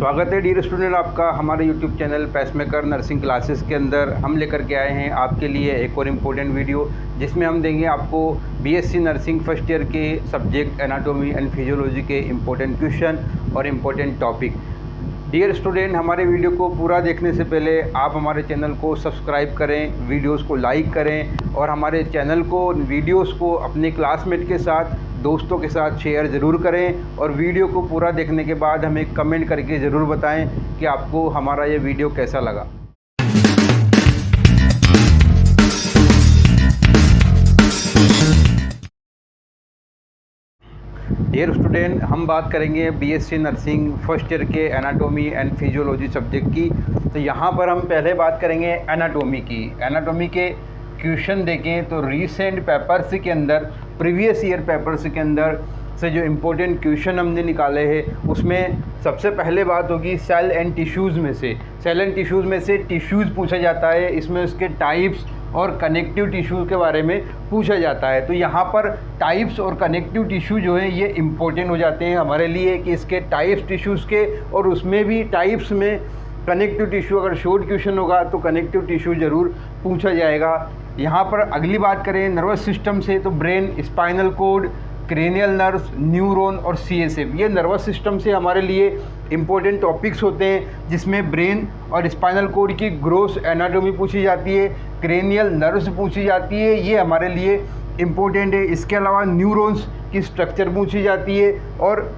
स्वागत है dear student आपका हमारे YouTube channel pacemaker nursing classes के अंदर। हम लेकर के आए हैं आपके लिए एक और इम्पोर्टेंट वीडियो जिसमें हम देंगे आपको बीएससी नर्सिंग फर्स्ट ईयर के सब्जेक्ट एनाटॉमी एंड फिजियोलॉजी के इम्पोर्टेंट क्वेश्चन और इम्पोर्टेंट टॉपिक। डियर स्टूडेंट, हमारे वीडियो को पूरा देखने से पहले आप हमारे चैनल को सब्सक्राइब करें, वीडियोस को लाइक करें और हमारे चैनल को वीडियोस को अपने क्लासमेट के साथ दोस्तों के साथ शेयर ज़रूर करें और वीडियो को पूरा देखने के बाद हमें कमेंट करके ज़रूर बताएं कि आपको हमारा ये वीडियो कैसा लगा। डियर स्टूडेंट, हम बात करेंगे बीएससी नर्सिंग फर्स्ट ईयर के एनाटॉमी एंड फिजियोलॉजी सब्जेक्ट की। तो यहाँ पर हम पहले बात करेंगे एनाटॉमी की। एनाटॉमी के क्वेश्चन देखें तो रीसेंट पेपर्स के अंदर, प्रीवियस ईयर पेपर्स के अंदर से जो इम्पोर्टेंट क्वेश्चन हमने निकाले हैं उसमें सबसे पहले बात होगी सेल एंड टिश्यूज़ में से। सेल एंड टिश्यूज़ में से टिश्यूज़ पूछा जाता है, इसमें उसके टाइप्स और कनेक्टिव टिश्यू के बारे में पूछा जाता है। तो यहाँ पर टाइप्स और कनेक्टिव टिश्यू जो है ये इम्पोर्टेंट हो जाते हैं हमारे लिए कि इसके टाइप्स टिश्यूज़ के, और उसमें भी टाइप्स में कनेक्टिव टिश्यू अगर शॉर्ट क्वेश्चन होगा तो कनेक्टिव टिश्यू ज़रूर पूछा जाएगा। यहाँ पर अगली बात करें नर्वस सिस्टम से तो brain, spinal cord, cranial nerves, neuron और सीएसएफ, ये नर्वस सिस्टम से हमारे लिए इम्पोर्टेंट टॉपिक्स होते हैं जिसमें ब्रेन और स्पाइनल कोड की ग्रोस एनाटॉमी पूछी जाती है, क्रेनियल नर्व्स पूछी जाती है, ये हमारे लिए इम्पोर्टेंट है। इसके अलावा न्यूरॉन्स की स्ट्रक्चर पूछी जाती है और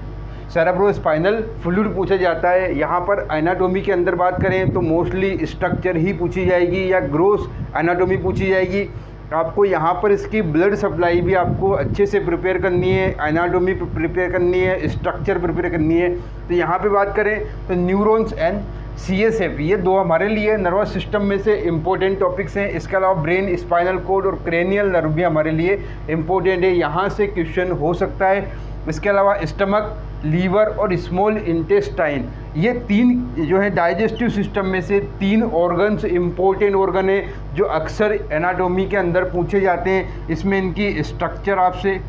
सेरेब्रोस्पाइनल फ्लूइड पूछा जाता है। यहाँ पर एनाटॉमी के अंदर बात करें तो मोस्टली स्ट्रक्चर ही पूछी जाएगी या ग्रोस एनाटॉमी पूछी जाएगी। आपको यहाँ पर इसकी ब्लड सप्लाई भी आपको अच्छे से प्रिपेयर करनी है, एनाटॉमी प्रिपेयर करनी है, स्ट्रक्चर प्रिपेयर करनी है। तो यहाँ पे बात करें तो न्यूरॉन्स एंड सीएसएफ, ये दो हमारे लिए नर्वस सिस्टम में से इम्पोर्टेंट टॉपिक्स हैं। इसके अलावा ब्रेन, स्पाइनल कोड और क्रेनियल नर्व भी हमारे लिए इम्पोर्टेंट है, यहाँ से क्वेश्चन हो सकता है। इसके अलावा स्टमक, लीवर और स्मॉल इंटेस्टाइन, ये तीन जो है डाइजेस्टिव सिस्टम में से तीन ऑर्गन्स इम्पोर्टेंट ऑर्गन है जो अक्सर एनाटॉमी के अंदर पूछे जाते हैं। इसमें इनकी स्ट्रक्चर आपसे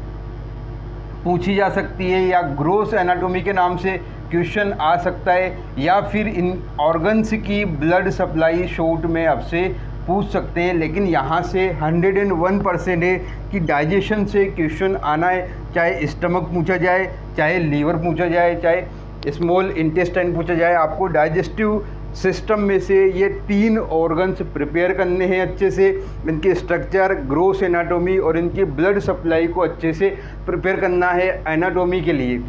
पूछी जा सकती है या ग्रोस एनाटॉमी के नाम से क्वेश्चन आ सकता है, या फिर इन ऑर्गन्स की ब्लड सप्लाई शॉर्ट में आपसे पूछ सकते हैं। लेकिन यहाँ से 101% है कि डाइजेशन से क्वेश्चन आना है, चाहे स्टमक पूछा जाए, चाहे लीवर पूछा जाए, चाहे स्मॉल इंटेस्टाइन पूछा जाए। आपको डाइजेस्टिव सिस्टम में से ये तीन ऑर्गन्स प्रिपेयर करने हैं अच्छे से, इनके स्ट्रक्चर, ग्रोस एनाटॉमी और इनकी ब्लड सप्लाई को अच्छे से प्रिपेयर करना है एनाटॉमी के लिए।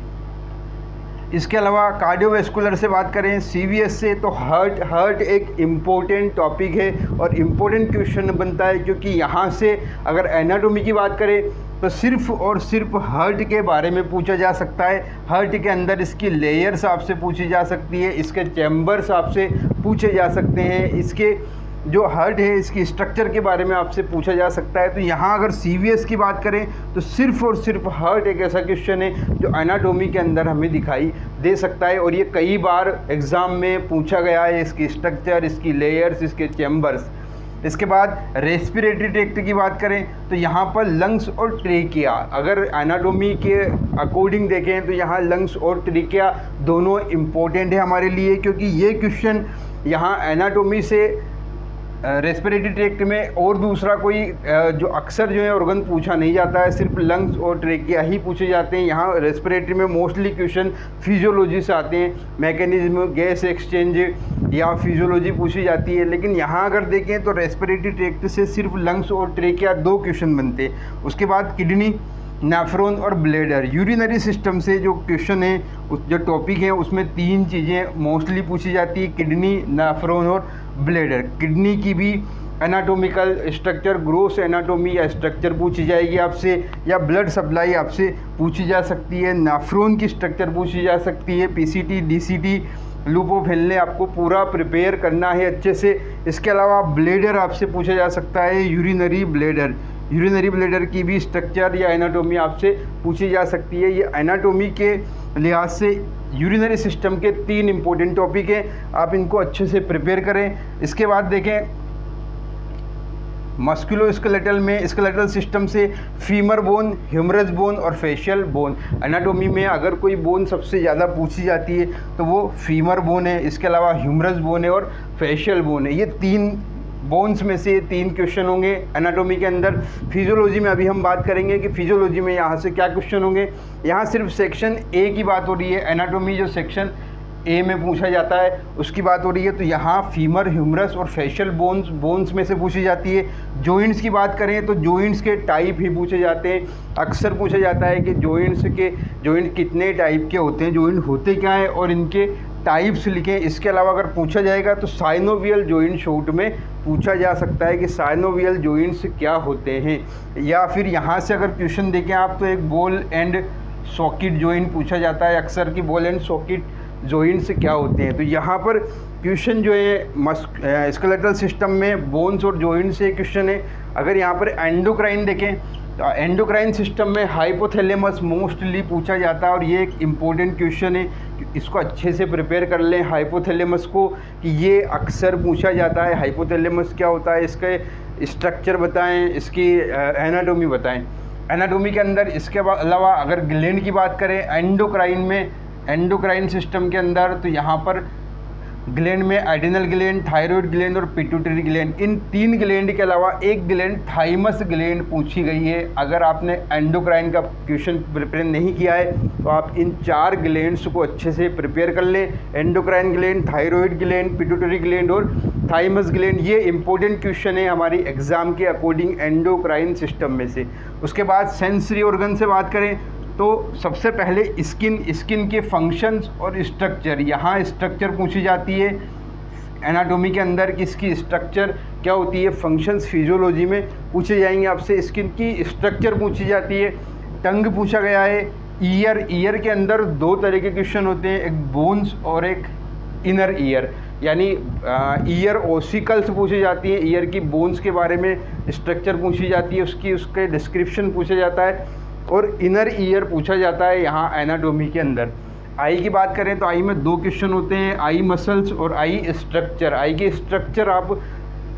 इसके अलावा कार्डियोवैस्कुलर से बात करें, सीवीएस से, तो हार्ट एक इम्पोर्टेंट टॉपिक है और इम्पोर्टेंट क्वेश्चन बनता है क्योंकि यहाँ से अगर एनाटॉमी की बात करें तो सिर्फ और सिर्फ हार्ट के बारे में पूछा जा सकता है। हार्ट के अंदर इसकी लेयर्स आपसे पूछी जा सकती है, इसके चैम्बर्स आपसे पूछे जा सकते हैं, इसके जो हार्ट है इसकी स्ट्रक्चर के बारे में आपसे पूछा जा सकता है। तो यहाँ अगर सीवीएस की बात करें तो सिर्फ और सिर्फ हार्ट एक ऐसा क्वेश्चन है जो एनाटॉमी के अंदर हमें दिखाई दे सकता है और ये कई बार एग्ज़ाम में पूछा गया है, इसकी स्ट्रक्चर, इसकी लेयर्स, इसके चैम्बर्स। इसके बाद रेस्पिरेटरी ट्रैक्ट की बात करें तो यहाँ पर लंग्स और ट्रेकिया, अगर एनाटॉमी के अकॉर्डिंग देखें तो यहाँ लंग्स और ट्रेकिया दोनों इम्पोर्टेंट है हमारे लिए, क्योंकि ये क्वेश्चन यहाँ एनाटॉमी से रेस्पिरेटरी ट्रैक्ट में और दूसरा कोई जो अक्सर जो है ऑर्गन पूछा नहीं जाता है, सिर्फ लंग्स और ट्रेकिया ही पूछे जाते हैं। यहाँ रेस्पिरेटरी में मोस्टली क्वेश्चन फिजियोलॉजी से आते हैं, मैकेनिज्म, गैस एक्सचेंज या फिजियोलॉजी पूछी जाती है। लेकिन यहाँ अगर देखें तो रेस्पिरेटरी ट्रैक्ट से सिर्फ लंग्स और ट्रेकिया दो क्वेश्चन बनते हैं। उसके बाद किडनी, नेफ्रॉन और ब्लैडर। यूरिनरी सिस्टम से जो क्वेश्चन है, जो टॉपिक है, उसमें तीन चीज़ें मोस्टली पूछी जाती है, किडनी, नेफ्रॉन और ब्लैडर। किडनी की भी एनाटॉमिकल स्ट्रक्चर, ग्रोस एनाटॉमी या स्ट्रक्चर पूछी जाएगी आपसे, या ब्लड सप्लाई आपसे पूछी जा सकती है। नेफ्रॉन की स्ट्रक्चर पूछी जा सकती है, पीसीटी, डीसीटी, लूपोफिलने आपको पूरा प्रिपेयर करना है अच्छे से। इसके अलावा ब्लैडर आपसे पूछा जा सकता है, यूरिनरी ब्लैडर। यूरिनरी ब्लैडर की भी स्ट्रक्चर या एनाटॉमी आपसे पूछी जा सकती है। ये एनाटॉमी के लिहाज से यूरिनरी सिस्टम के तीन इम्पोर्टेंट टॉपिक हैं, आप इनको अच्छे से प्रिपेयर करें। इसके बाद देखें मस्कुलोस्केलेटल में स्केलेटल सिस्टम से फीमर बोन, ह्यूमरस बोन और फेशियल बोन। एनाटोमी में अगर कोई बोन सबसे ज़्यादा पूछी जाती है तो वो फीमर बोन है, इसके अलावा ह्यूमरस बोन है और फेशियल बोन है। ये 3 बोन्स में से 3 क्वेश्चन होंगे एनाटोमी के अंदर। फिजियोलॉजी में अभी हम बात करेंगे कि फिजियोलॉजी में यहाँ से क्या क्वेश्चन होंगे। यहाँ सिर्फ सेक्शन ए की बात हो रही है, एनाटोमी जो सेक्शन ए में पूछा जाता है उसकी बात हो रही है। तो यहाँ फीमर, ह्यूमरस और फेशियल बोन्स में से पूछी जाती है। जॉइंट्स की बात करें तो जॉइंट्स के टाइप ही पूछे जाते हैं। अक्सर पूछा जाता है कि जॉइंट कितने टाइप के होते हैं, जॉइंट होते क्या है और इनके टाइप्स लिखें। इसके अलावा अगर पूछा जाएगा तो साइनोवियल जॉइंट शॉर्ट में पूछा जा सकता है कि साइनोवियल जॉइंट्स क्या होते हैं। या फिर यहाँ से अगर क्वेश्चन देखें आप तो एक बॉल एंड सॉकेट जॉइंट पूछा जाता है अक्सर कि बॉल एंड सॉकेट जॉइंट्स क्या होते हैं। तो यहाँ पर क्वेश्चन जो है स्केलेटल सिस्टम में बोन्स और जॉइंट से क्वेश्चन है। अगर यहाँ पर एंडोक्राइन देखें तो एंडोक्राइन सिस्टम में हाइपोथैलेमस मोस्टली पूछा जाता है और ये एक इम्पोर्टेंट क्वेश्चन है, इसको अच्छे से प्रिपेयर कर लें हाइपोथैलेमस को कि ये अक्सर पूछा जाता है। हाइपोथैलेमस क्या होता है, इसके स्ट्रक्चर बताएं, इसकी एनाटोमी बताएं। एनाटोमी के अंदर इसके अलावा अगर ग्लैंड की बात करें एंडोक्राइन सिस्टम के अंदर तो यहाँ पर ग्लैंड में एडिनल ग्लैंड, थायराइड ग्लैंड और पिट्यूटरी ग्लैंड, इन 3 ग्लैंड के अलावा एक ग्लैंड थाइमस ग्लैंड पूछी गई है। अगर आपने एंडोक्राइन का क्वेश्चन प्रिपेयर नहीं किया है तो आप इन 4 ग्लैंड्स को अच्छे से प्रिपेयर कर लें। Endocrine gland, thyroid gland, pituitary gland और थाइमस ग्लैंड, ये इंपॉर्टेंट क्वेश्चन है हमारी एग्जाम के अकॉर्डिंग एंडोक्राइन सिस्टम में से। उसके बाद सेंसरी ऑर्गन से बात करें तो सबसे पहले स्किन के फंक्शंस और स्ट्रक्चर, यहाँ स्ट्रक्चर पूछी जाती है एनाटोमी के अंदर कि इसकी स्ट्रक्चर क्या होती है। फंक्शंस फिजियोलॉजी में पूछे जाएंगे आपसे, स्किन की स्ट्रक्चर पूछी जाती है। टंग पूछा गया है। ईयर के अंदर 2 तरह के क्वेश्चन होते हैं, एक बोन्स और एक इनर ईयर, यानी ईयर ओसिकल्स पूछी जाती है। ईयर की बोन्स के बारे में स्ट्रक्चर पूछी जाती है, उसके डिस्क्रिप्शन पूछा जाता है और इनर ईयर पूछा जाता है यहाँ एनाटोमी के अंदर। आई की बात करें तो आई में 2 क्वेश्चन होते हैं, आई मसल्स और आई स्ट्रक्चर। आई के स्ट्रक्चर आप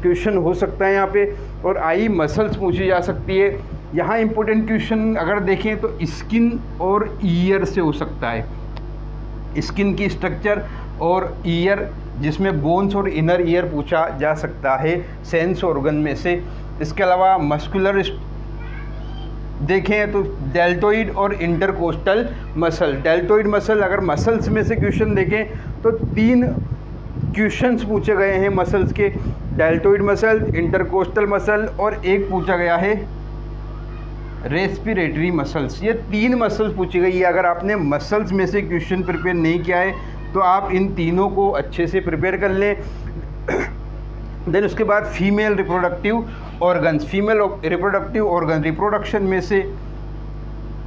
क्वेश्चन हो सकता है यहाँ पे और आई मसल्स पूछी जा सकती है। यहाँ इंपॉर्टेंट क्वेश्चन अगर देखें तो स्किन और ईयर से हो सकता है, स्किन की स्ट्रक्चर और ईयर, जिसमें बोन्स और इनर ईयर पूछा जा सकता है सेंस ऑर्गन में से। इसके अलावा मस्कुलर देखें तो डेल्टोइड और इंटरकोस्टल मसल। डेल्टोइड मसल, अगर मसल्स में से क्वेश्चन देखें तो 3 क्वेश्चंस पूछे गए हैं मसल्स के, डेल्टोइड मसल, इंटरकोस्टल मसल और एक पूछा गया है रेस्पिरेटरी मसल्स। ये 3 मसल्स पूछी गई है। अगर आपने मसल्स में से क्वेश्चन प्रिपेयर नहीं किया है तो आप इन तीनों को अच्छे से प्रिपेयर कर लें। देन उसके बाद female reproductive organs. Female reproductive organ, reproduction में से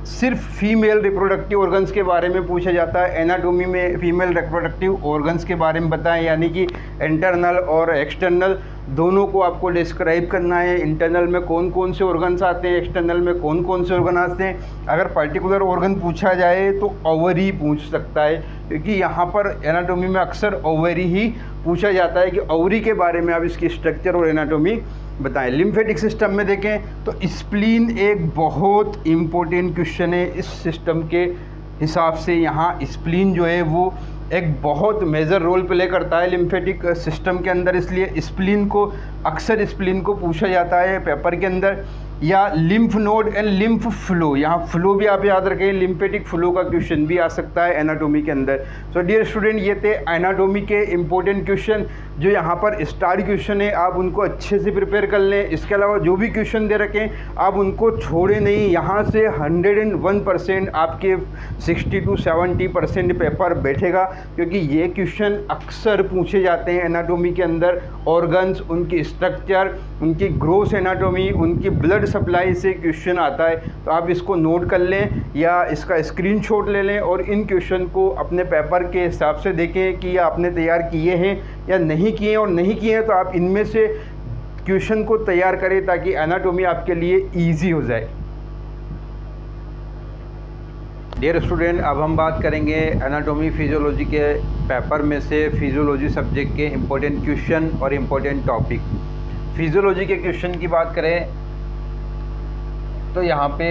सिर्फ फीमेल रिप्रोडक्टिव ऑर्गन्स के बारे में पूछा जाता है। एनाटोमी में फीमेल रिप्रोडक्टिव ऑर्गन्स के बारे में बताएं, यानी कि इंटरनल और एक्सटर्नल दोनों को आपको डिस्क्राइब करना है। इंटरनल में कौन कौन से ऑर्गन्स आते हैं, एक्सटर्नल में कौन कौन से ऑर्गन आते हैं। अगर पर्टिकुलर ऑर्गन पूछा जाए तो ओवरी पूछ सकता है, क्योंकि यहाँ पर एनाटोमी में अक्सर ओवरी ही पूछा जाता है कि ओवरी के बारे में आप इसकी स्ट्रक्चर और एनाटोमी बताएं। लिम्फेटिक सिस्टम में देखें तो स्प्लीन एक बहुत इम्पोर्टेंट क्वेश्चन है इस सिस्टम के हिसाब से। यहाँ स्प्लीन जो है वो एक बहुत मेजर रोल प्ले करता है लिम्फेटिक सिस्टम के अंदर, इसलिए स्प्लीन को अक्सर स्प्लीन को पूछा जाता है पेपर के अंदर। या lymph node and lymph flow, यहाँ फ्लो भी आप याद रखें, लिम्फेटिक फ्लो का क्वेश्चन भी आ सकता है एनाटोमी के अंदर। सो डियर स्टूडेंट, ये थे एनाटोमी के इम्पोर्टेंट क्वेश्चन जो यहाँ पर स्टार्ट क्वेश्चन है, आप उनको अच्छे से प्रिपेयर कर लें। इसके अलावा जो भी क्वेश्चन दे रखें आप उनको छोड़े नहीं। यहाँ से 101% आपके 60 to 70% पेपर बैठेगा, क्योंकि ये क्वेश्चन अक्सर पूछे जाते हैं एनाटोमी के अंदर। ऑर्गन्स, उनकी स्ट्रक्चर, उनकी ग्रोस एनाटोमी, उनकी ब्लड सप्लाई से क्वेश्चन आता है। तो आप इसको नोट कर लें या इसका स्क्रीनशॉट ले लें और इन क्वेश्चन को अपने पेपर के हिसाब से देखें कि आपने तैयार किए हैं या नहीं किए हैं, और नहीं किए हैं तो आप इनमें से क्वेश्चन को तैयार करें ताकि एनाटोमी आपके लिए ईजी हो जाए। डियर स्टूडेंट, अब हम बात करेंगे एनाटोमी फिजियोलॉजी के पेपर में से फिजियोलॉजी सब्जेक्ट के इम्पोर्टेंट क्वेश्चन और इम्पोर्टेंट टॉपिक। फिजियोलॉजी के क्वेश्चन की बात करें तो यहाँ पे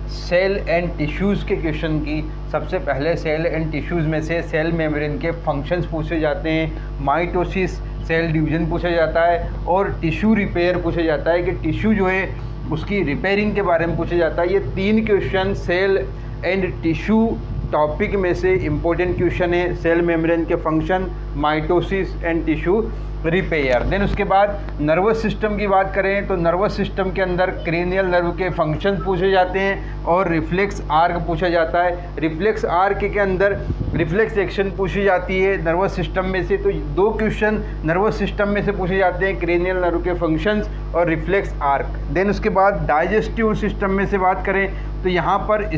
सेल एंड टिश्यूज़ के क्वेश्चन की सबसे पहले सेल एंड टिश्यूज़ में से सेल मेम्ब्रेन के फंक्शंस पूछे जाते हैं, माइटोसिस सेल डिवीजन पूछा जाता है और टिश्यू रिपेयर पूछा जाता है कि टिश्यू जो है उसकी रिपेयरिंग के बारे में पूछा जाता है। ये 3 question cell and tissue topic में से इम्पोर्टेंट क्वेश्चन है, सेल मेम्ब्रेन के function, mitosis and tissue repair. Then उसके बाद नर्वस सिस्टम की बात करें तो नर्वस सिस्टम के अंदर क्रेनियल नर्व के फंक्शन पूछे जाते हैं और रिफ्लेक्स आर्क पूछा जाता है। रिफ्लेक्स आर्क के अंदर रिफ्लेक्स एक्शन पूछी जाती है नर्वस सिस्टम में से। तो 2 क्वेश्चन नर्वस सिस्टम में से पूछे जाते हैं, क्रेनियल नर्व के फंक्शंस और रिफ्लेक्स आर्क। देन उसके बाद डाइजेस्टिव सिस्टम में से बात करें तो यहाँ पर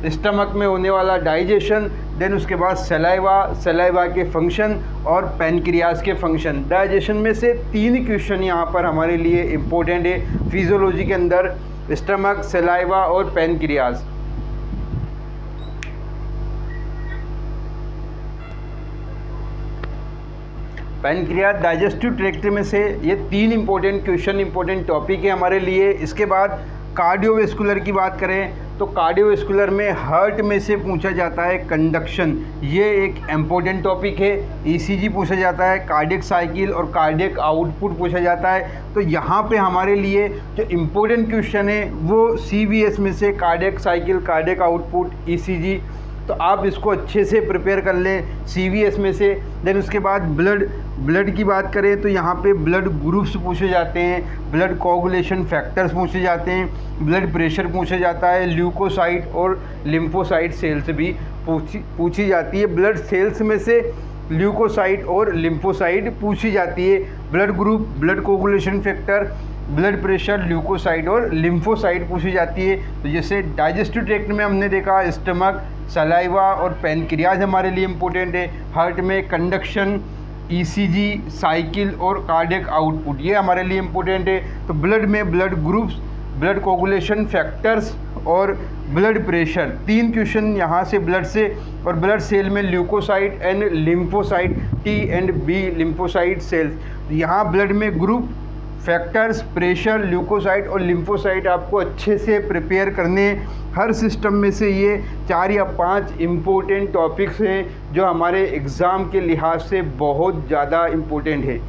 स्टमक में होने वाला डाइजेशन, देन उसके बाद सलाइवा के फंक्शन और पैनक्रियाज के फंक्शन। डाइजेशन में से 3 क्वेश्चन यहाँ पर हमारे लिए इम्पोर्टेंट है फिजियोलॉजी के अंदर, स्टमक, सलाइवा और पैनक्रियाज। पैनक्रियाज डाइजेस्टिव ट्रैक्ट में से ये 3 इम्पोर्टेंट क्वेश्चन, इम्पोर्टेंट टॉपिक है हमारे लिए। इसके बाद कार्डियोवैस्कुलर की बात करें तो कार्डियोवैस्कुलर में हार्ट में से पूछा जाता है कंडक्शन, ये एक इम्पोर्टेंट टॉपिक है। ईसीजी पूछा जाता है, कार्डियक साइकिल और कार्डियक आउटपुट पूछा जाता है। तो यहाँ पे हमारे लिए जो इम्पोर्टेंट क्वेश्चन है वो सीवीएस में से cardiac cycle, cardiac output, ECG, तो आप इसको अच्छे से प्रिपेयर कर लें सीवीएस में से। देन उसके बाद ब्लड की बात करें तो यहाँ पे ब्लड ग्रुप्स पूछे जाते हैं, ब्लड कोगुलेशन फैक्टर्स पूछे जाते हैं, ब्लड प्रेशर पूछा जाता है, ल्यूकोसाइट और लिम्फोसाइट सेल्स भी पूछी जाती है। ब्लड सेल्स में से ल्यूकोसाइट और लिम्फोसाइट पूछी जाती है। Blood group, blood coagulation factor, blood pressure, leucocyte और लिम्फोसाइट पूछी जाती है। तो जैसे डाइजेस्टिव ट्रैक्ट में हमने देखा स्टमक, सलाइवा और पैनक्रियाज हमारे लिए इम्पोर्टेंट है। हार्ट में कंडक्शन, ईसीजी, साइकिल और कार्डियक आउटपुट, ये हमारे लिए इम्पोर्टेंट है। तो ब्लड में blood groups, blood coagulation factors और ब्लड प्रेशर, 3 क्वेश्चन यहाँ से ब्लड से। और ब्लड सेल में leucocyte and lymphocyte, T and B lymphocyte cells. यहाँ ब्लड में ग्रुप, फैक्टर्स, प्रेशर, ल्यूकोसाइट और लिम्फोसाइट आपको अच्छे से प्रिपेयर करने। हर सिस्टम में से ये 4 या 5 इम्पोर्टेंट टॉपिक्स हैं जो हमारे एग्ज़ाम के लिहाज से बहुत ज़्यादा इम्पोर्टेंट है।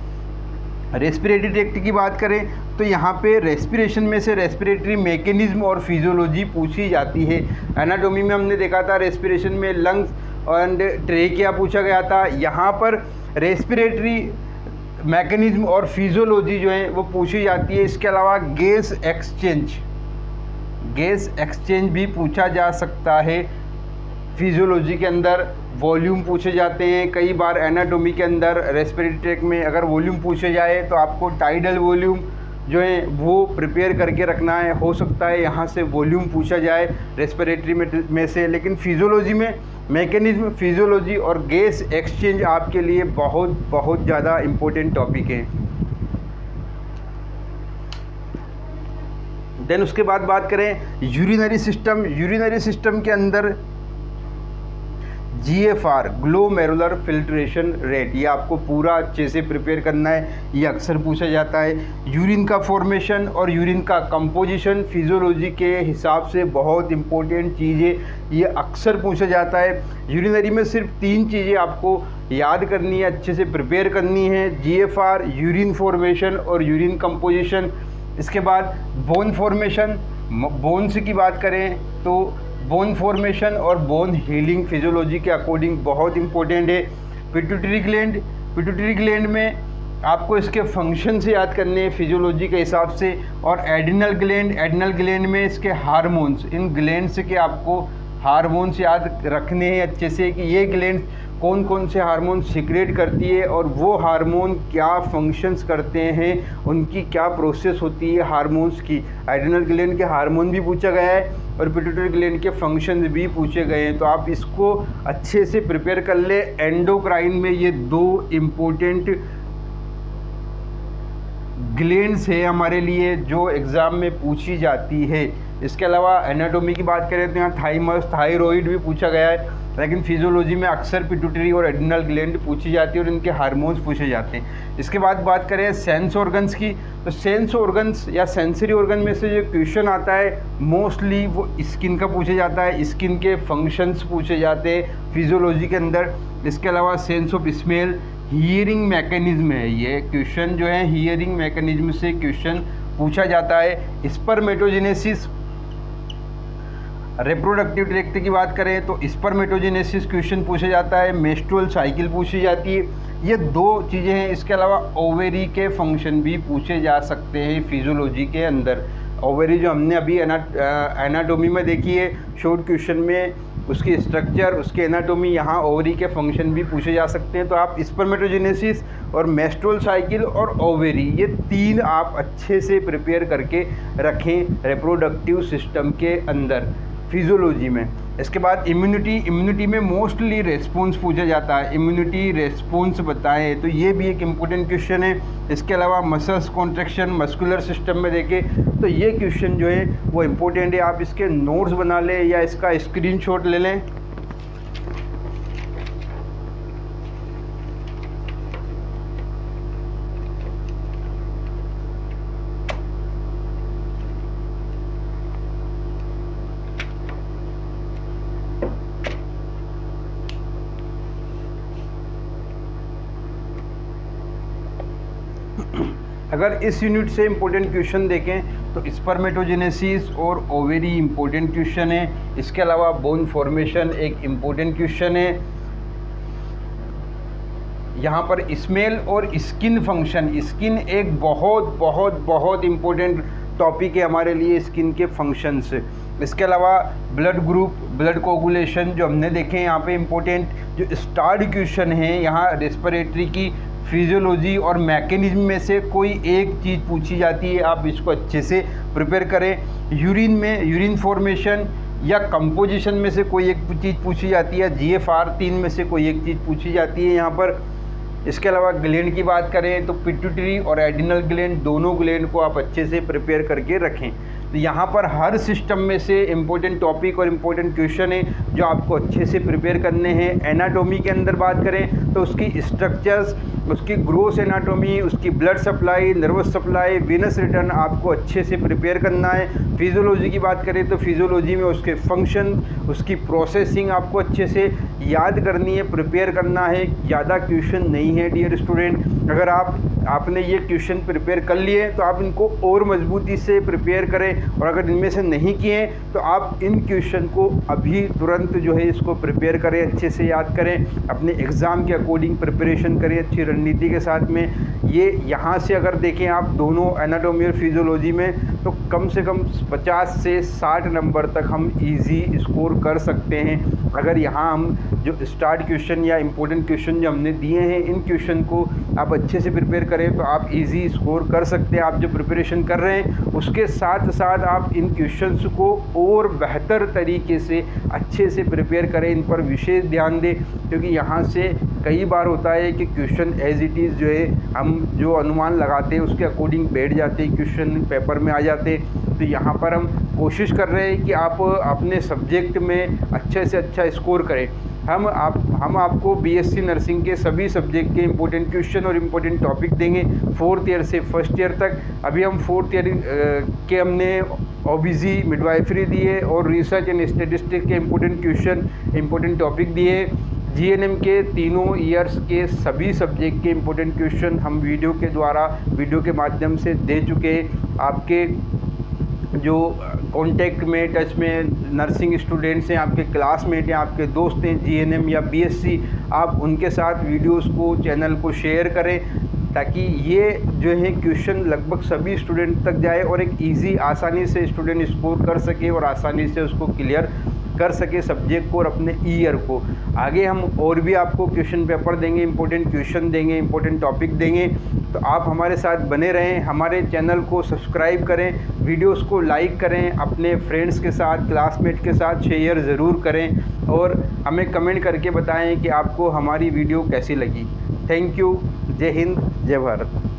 रेस्पिरेटरी ट्रैक्ट की बात करें तो यहाँ पे रेस्पिरेशन में से रेस्पिरेटरी मैकेनिज्म और फिजियोलॉजी पूछी जाती है। एनाटॉमी में हमने देखा था रेस्पिरेशन में लंग्स एंड ट्रेकिया पूछा गया था। यहाँ पर रेस्पिरेटरी मैकेनिज्म और फिजियोलॉजी जो है वो पूछी जाती है। इसके अलावा गैस एक्सचेंज भी पूछा जा सकता है। फिजियोलॉजी के अंदर वॉल्यूम पूछे जाते हैं कई बार। एनाटॉमी के अंदर रेस्पिरेटरी ट्रैक्ट में अगर वॉल्यूम पूछे जाए तो आपको टाइडल वॉल्यूम जो है वो प्रिपेयर करके रखना है। हो सकता है यहाँ से वॉल्यूम पूछा जाए रेस्पिरेटरी में से। लेकिन फिजियोलॉजी में मैकेनिज्म, फिजियोलॉजी और गैस एक्सचेंज आपके लिए बहुत ज़्यादा इम्पोर्टेंट टॉपिक हैं। देन उसके बाद बात करें यूरिनरी सिस्टम के अंदर GFR, ग्लोमेरुलर फिल्ट्रेशन रेट, ये आपको पूरा अच्छे से प्रिपेयर करना है। ये अक्सर पूछा जाता है। यूरिन का फॉर्मेशन और यूरिन का कंपोजिशन फिजियोलॉजी के हिसाब से बहुत इंपॉर्टेंट चीज़ है, ये अक्सर पूछा जाता है। यूरिनरी में सिर्फ 3 चीज़ें आपको याद करनी है, अच्छे से प्रिपेयर करनी है, GFR, यूरिन फॉर्मेशन और यूरिन कंपोजिशन। इसके बाद बोन फॉर्मेशन, बोन्स की बात करें तो बोन फॉर्मेशन और बोन हीलिंग फिजियोलॉजी के अकॉर्डिंग बहुत इंपॉर्टेंट है। पिट्यूटरी ग्लैंड में आपको इसके फंक्शन से याद करने हैं फिजियोलॉजी के हिसाब से। और एड्रिनल ग्लैंड में इसके हार्मोन्स, इन ग्लैंड्स के आपको हार्मोन्स याद रखने हैं अच्छे से कि ये ग्लैंड कौन कौन से हार्मोन सीक्रेट करती है और वो हार्मोन क्या फंक्शंस करते हैं, उनकी क्या प्रोसेस होती है हार्मोन्स की। एड्रिनल ग्लैंड के हार्मोन भी पूछा गया है और पिट्यूटरी ग्लैंड के फंक्शंस भी पूछे गए हैं। तो आप इसको अच्छे से प्रिपेयर कर ले। एंडोक्राइन में ये 2 इम्पोर्टेंट ग्लैंड्स है हमारे लिए जो एग्ज़ाम में पूछी जाती है। इसके अलावा एनाटॉमी की बात करें तो यहाँ थाइमस, थायराइड भी पूछा गया है, लेकिन फिजियोलॉजी में अक्सर पिट्यूटरी और एड्रिनल ग्लैंड पूछी जाती है और इनके हार्मोन्स पूछे जाते हैं। इसके बाद बात करें सेंस ऑर्गन्स की, तो सेंस ऑर्गन्स या सेंसरी ऑर्गन में से जो क्वेश्चन आता है मोस्टली वो स्किन का पूछा जाता है, स्किन के फंक्शंस पूछे जाते हैं फिजियोलॉजी के अंदर। इसके अलावा sense of smell, hearing mechanism है, ये क्वेश्चन जो है हियरिंग मैकेनिज्म से क्वेश्चन पूछा जाता है। स्पर्मेटोजेनेसिस, रिप्रोडक्टिव ट्रैक्ट की बात करें तो स्पर्मेटोजेनेसिस क्वेश्चन पूछा जाता है, मेंस्ट्रुअल साइकिल पूछी जाती है, ये दो चीज़ें हैं। इसके अलावा ओवेरी के फंक्शन भी पूछे जा सकते हैं फिजियोलॉजी के अंदर। ओवेरी जो हमने अभी एनाटोमी में देखी है शॉर्ट क्वेश्चन में, उसकी स्ट्रक्चर, उसके एनाटोमी, यहाँ ओवरी के फंक्शन भी पूछे जा सकते हैं। तो आप स्पर्मेटोजेनेसिस और मेंस्ट्रुअल साइकिल और ओवेरी, ये तीन आप अच्छे से प्रिपेयर करके रखें रिप्रोडक्टिव सिस्टम के अंदर फिजियोलॉजी में। इसके बाद इम्यूनिटी में मोस्टली रेस्पॉन्स पूछा जाता है, इम्यूनिटी रेस्पॉन्स बताएं, तो ये भी एक इम्पोर्टेंट क्वेश्चन है। इसके अलावा मसल्स कॉन्ट्रैक्शन, मस्कुलर सिस्टम में देखें तो ये क्वेश्चन जो है वो इम्पोर्टेंट है, आप इसके नोट्स बना लें या इसका स्क्रीनशॉट ले लें। अगर इस यूनिट से इम्पोर्टेंट क्वेश्चन देखें तो स्पर्मेटोजेनेसिस और ओवेरी इम्पोर्टेंट क्वेश्चन है। इसके अलावा बोन फॉर्मेशन एक इम्पोर्टेंट क्वेश्चन है। यहाँ पर स्मेल और स्किन फंक्शन, स्किन एक बहुत बहुत बहुत इम्पोर्टेंट टॉपिक है हमारे लिए, स्किन के फंक्शंस। इसके अलावा ब्लड ग्रुप, ब्लड कोगुलेशन जो हमने देखे हैं यहाँ पे इम्पोर्टेंट जो स्टार्ड क्वेश्चन है, यहाँ रेस्पिरेटरी की फिजियोलॉजी और मैकेनिज्म में से कोई एक चीज़ पूछी जाती है, आप इसको अच्छे से प्रिपेयर करें। यूरिन में यूरिन फॉर्मेशन या कंपोजिशन में से कोई एक चीज़ पूछी जाती है, GFR 3 में से कोई एक चीज़ पूछी जाती है यहाँ पर। इसके अलावा ग्लैंड की बात करें तो पिट्यूटरी और एड्रिनल ग्लैंड, दोनों ग्लैंड को आप अच्छे से प्रिपेयर करके रखें। तो यहाँ पर हर सिस्टम में से इम्पोर्टेंट टॉपिक और इम्पोर्टेंट क्वेश्चन है जो आपको अच्छे से प्रिपेयर करने हैं। एनाटॉमी के अंदर बात करें तो उसकी स्ट्रक्चर्स, उसकी ग्रोस एनाटॉमी, उसकी blood supply, nervous supply, venous return आपको अच्छे से प्रिपेयर करना है। फिजियोलॉजी की बात करें तो फिजियोलॉजी में उसके फंक्शन, उसकी प्रोसेसिंग आपको अच्छे से याद करनी है, प्रिपेयर करना है। ज़्यादा क्वेश्चन नहीं है डियर स्टूडेंट, अगर आपने ये क्वेश्चन प्रिपेयर कर लिए तो आप इनको और मजबूती से प्रिपेयर करें, और अगर इनमें से नहीं किए तो आप इन क्वेश्चन को अभी तुरंत जो है इसको प्रिपेयर करें, अच्छे से याद करें, अपने एग्ज़ाम के अकॉर्डिंग प्रिपरेशन करें अच्छी रणनीति के साथ में। ये यहाँ से अगर देखें आप दोनों एनाटॉमी और फिजियोलॉजी में तो कम से कम 50 से 60 नंबर तक हम इजी स्कोर कर सकते हैं। अगर यहाँ हम जो स्टार्ट क्वेश्चन या इम्पोर्टेंट क्वेश्चन जो हमने दिए हैं इन क्वेश्चन को आप अच्छे से प्रिपेयर करें तो आप इजी स्कोर कर सकते हैं। आप जो प्रिपरेशन कर रहे हैं उसके साथ साथ आप इन क्वेश्चंस को और बेहतर तरीके से अच्छे से प्रिपेयर करें, इन पर विशेष ध्यान दें, क्योंकि यहाँ से कई बार होता है कि क्वेश्चन एज इट इज़ जो है हम जो अनुमान लगाते हैं उसके अकॉर्डिंग बैठ जाते हैं, क्वेश्चन पेपर में आ जाते हैं। तो यहाँ पर हम कोशिश कर रहे हैं कि आप अपने सब्जेक्ट में अच्छे से अच्छा स्कोर करें। हम आपको BSc नर्सिंग के सभी सब्जेक्ट के इम्पोर्टेंट क्वेश्चन और इम्पोर्टेंट टॉपिक देंगे 4th ईयर से 1st ईयर तक। अभी हम 4th ईयर के हमने OBG मिडवाइफरी दिए और रिसर्च एंड स्टेटिस्टिक्स के इम्पोर्टेंट क्वेश्चन, इम्पोर्टेंट टॉपिक दिए। GNM के तीनों ईयर्स के सभी सब्जेक्ट के इम्पोर्टेंट क्वेश्चन हम वीडियो के माध्यम से दे चुके हैं। आपके जो कांटेक्ट में, टच में नर्सिंग स्टूडेंट्स हैं, आपके क्लासमेट हैं, आपके दोस्त हैं GNM या BSc, आप उनके साथ वीडियोस को, चैनल को शेयर करें ताकि ये जो है क्वेश्चन लगभग सभी स्टूडेंट तक जाए और एक इजी, आसानी से स्टूडेंट स्कोर कर सके और आसानी से उसको क्लियर कर सके सब्जेक्ट को और अपने ईयर को। आगे हम और भी आपको क्वेश्चन पेपर देंगे, इंपॉर्टेंट क्वेश्चन देंगे, इंपॉर्टेंट टॉपिक देंगे, तो आप हमारे साथ बने रहें। हमारे चैनल को सब्सक्राइब करें, वीडियोस को लाइक करें, अपने फ्रेंड्स के साथ, क्लासमेट के साथ शेयर ज़रूर करें और हमें कमेंट करके बताएं कि आपको हमारी वीडियो कैसी लगी। Thank you. जय हिंद, जय भारत।